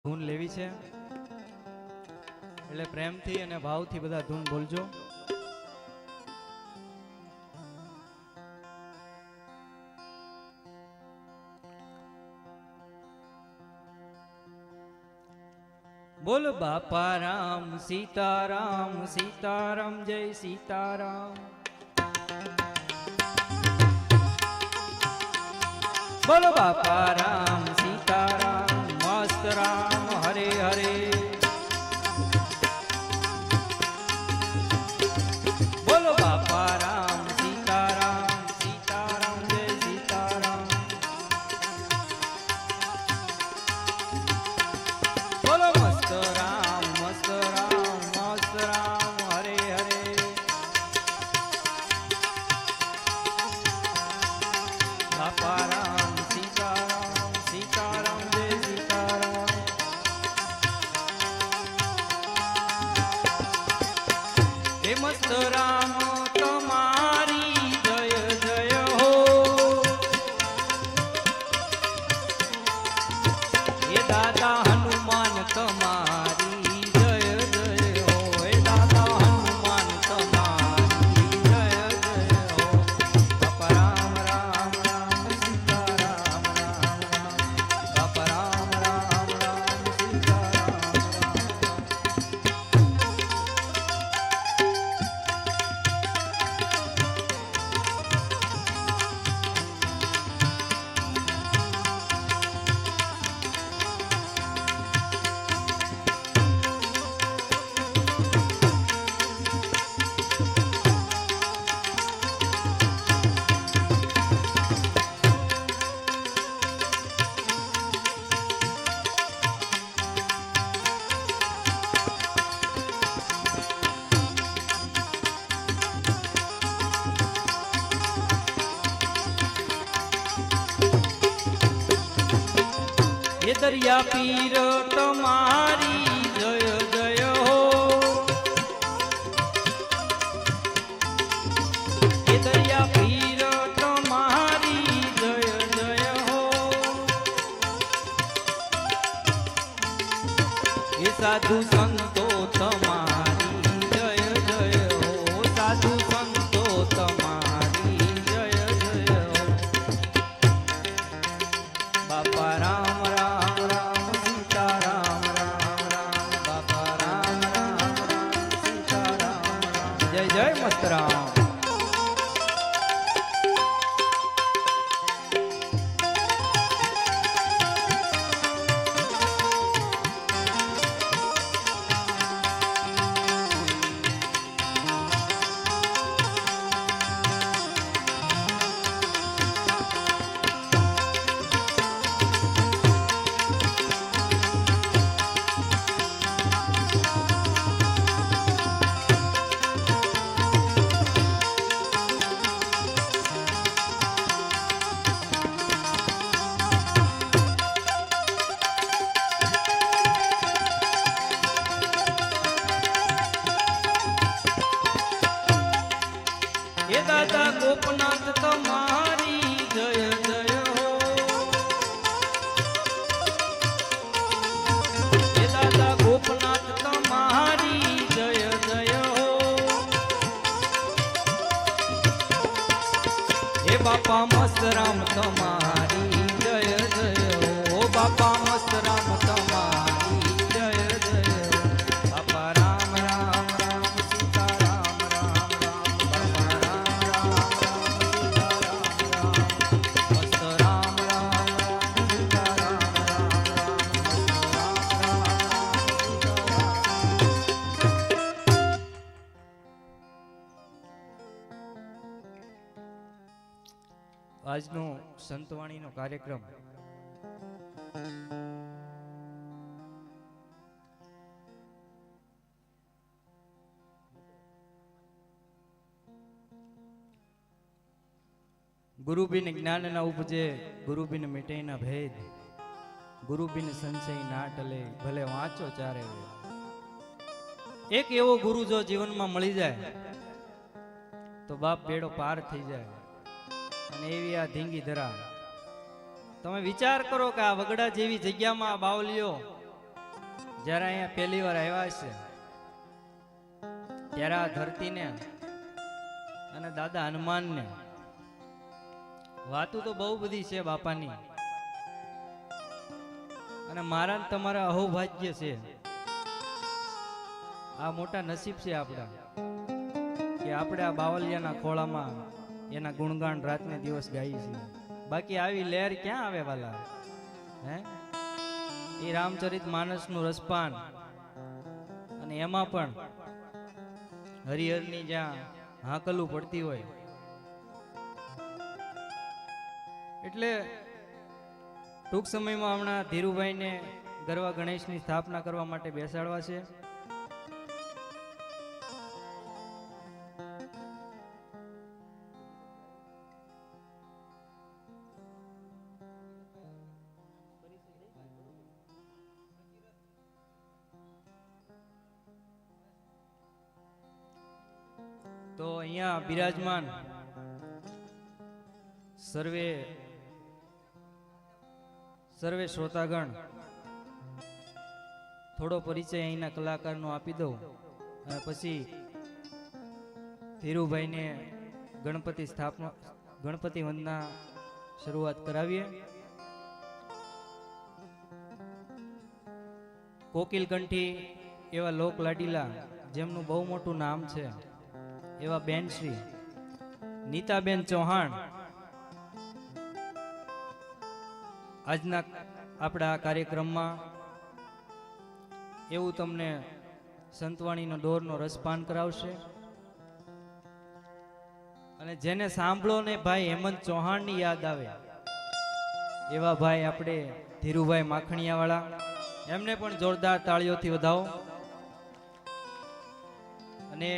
ધૂન લેવી છે એટલે પ્રેમથી અને ભાવથી બધા ધૂન બોલજો. બોલ બાપા રામ સીતારામ સીતારામ જય સીતારામ. બોલો બાપા રામ સીતારામ મસ્ત રામ હરે હરે. બોલો બાપા રામ સીતારામ સીતારામ જય સીતારામ. બોલો મસ્ત રામ હરે હરે. બાપા રામ સીતારામ સીતારામ જય સીતારામ. હે મસ્ત રામ તમારી જય જય હો. હે દાદા હનુમાન તમારી જય જય હો. હે દાદા હનુમાન તમારી જય જય હો. બાપા રામ રામ રામ સીતારામ રામ રામ. બાપા રામ રામ રામ સીતારામ રામ. હે દરિયા પીર તમારી જય જય હો. હે દરિયા પીર તમારી જય જય હો. હે સાધુ સંતો તમારી જય જય હો. સાધુ સંતો તમારી જય જય હો. બાપા રામ રામ રામ સીતારામ રામ રામ. બાપા રામ રામ રામ સીતારામ રામ. જય જય મસ્ત રામ. હે દાદા ગોપનાથ તમારી જય જય હો. હે દાદા ગોપનાથ તમારી જય જય હો. હે બાપા મસ્ત રામ તમારી જય જય હો. બાપા મસ્ત રામ તમારી જય જય હો. બાપા રામ રામ રામ સીતારામ રામ રામ. બાપા રામ રામ રામ સીતારામ રામ. મસ્ત રામ રામ રામ સીતારામ રામ રામ. મસ્ત રામ રામ રામ સીતારામ. આજનો સંતવાણીનો કાર્યક્રમ ગુરુબિન જ્ઞાન ના ઉપજે, ગુરુબિન મિટે ના ભેદ, ગુરુબિન સંશય ના ટલે, ભલે વાંચો ચારે વેદ. એક એવો ગુરુ જો જીવનમાં મળી જાય તો બાપ બેડો પાર થઈ જાય. અને એવી આ ધીંગી ધરા તમે વિચાર કરો કે આ વગડા જેવી જગ્યામાં આ બાવલીઓ જ્યારે અહીંયા પહેલી વાર આવ્યા છે ત્યારે આ ધરતીને અને દાદા હનુમાનને વાતું તો બહુ બધી છે બાપાની, અને મારા ને તમારા અહોભાગ્ય છે, આ મોટા નસીબ છે આપણા કે આપણે આ બાવલિયાના ખોળામાં એના ગુણગાન રાતને દિવસ ગાઈએ છીએ. બાકી આવી લહેર ક્યાં આવે વાલા? હે, એ રામચરિત માનસનું રસપાન, અને એમાં પણ હરિહરની જ્યાં હાકલું પડતી હોય, એટલે ટૂંક સમયમાં હમણાં ધીરુભાઈને ગરવા ગણેશની સ્થાપના કરવા માટે બેસાડવા છે. તો અહીંયા બિરાજમાન સર્વે શ્રોતાગણ થોડો પરિચય અહીંના કલાકારનો આપી દઉં, અને પછી ધીરુભાઈને ગણપતિ વંદના શરૂઆત કરાવીએ. કોકિલકંઠી એવા લોક લાડીલા જેમનું બહુ મોટું નામ છે એવા બેન શ્રી નીતાબેન ચૌહાણ આજના આપણા આ કાર્યક્રમમાં એવું તમને સંતવાણીનો દોરનો રસપાન કરાવશે. અને જેને સાંભળો ને ભાઈ હેમંત ચૌહાણની યાદ આવે એવા ભાઈ આપણે ધીરુભાઈ માખણિયાવાળા, એમને પણ જોરદાર તાળીઓથી વધાવો. અને